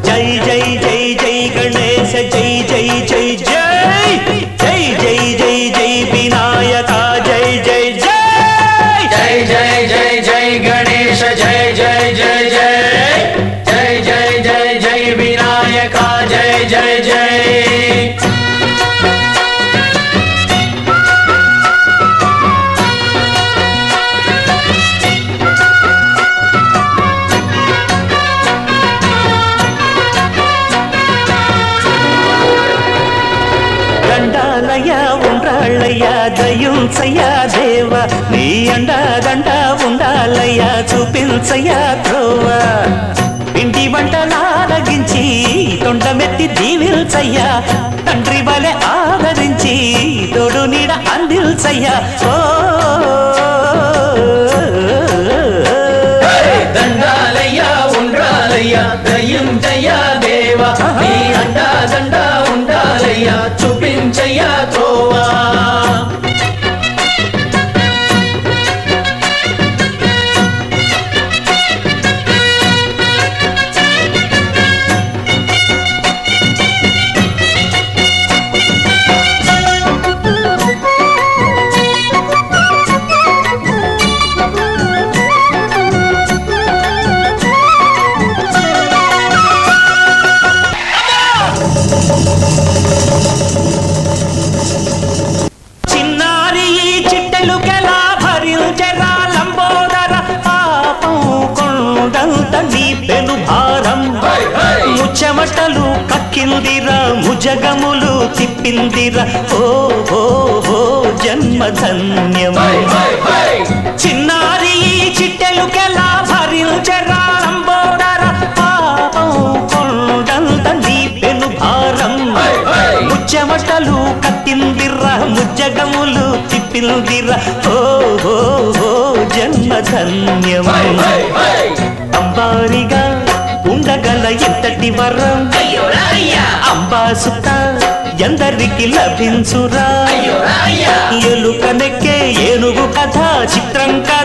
జై జై జై జై గణేశ జై జై జై జై జై జై జై జై వినాయక జై జై జై జై జై జై జై గణేశ జై జై జై జై జై జై జై జై వినాయక జై జై జై ఉండాలయ్యా దయుంచయ్యా దేవ నీ అండదండ ఉండాలయ్యా చూపించయ్యా త్రోవ ఇంటి వంటలారగించి తొండమెత్తి దీవిల్చయ్యా తండ్రి వలె ఆదరించి తోడు నీడ అందిల్చయ్యా ఓ దండాలయ్యా ఉండాలయ్యా దయుంచయ్యా దేవ నీ అండదండ ఉండాలయ్యా చూపించయ్యా త్రోవా ముచ్చమటలు కక్కిందిరా ముజగములు తిప్పిందిరా ఓ ఓ ఓ జన్మధన్యమై చిన్నారి చిట్టెలుకెలా భరించరా లంబోదర పాపం కొండంత నీ పెను భారం ముచ్చమటలు కక్కిందిరా ముజగములు తిప్పిందిరా ఓ ఓ ఓ జన్మధన్యమై అంబారిగా ఉండగల ఎంతటి వరం అంబాసుత ఎందరికి లభించురా ఎలుక నెక్కే ఏనుగు కథ చిత్రంగా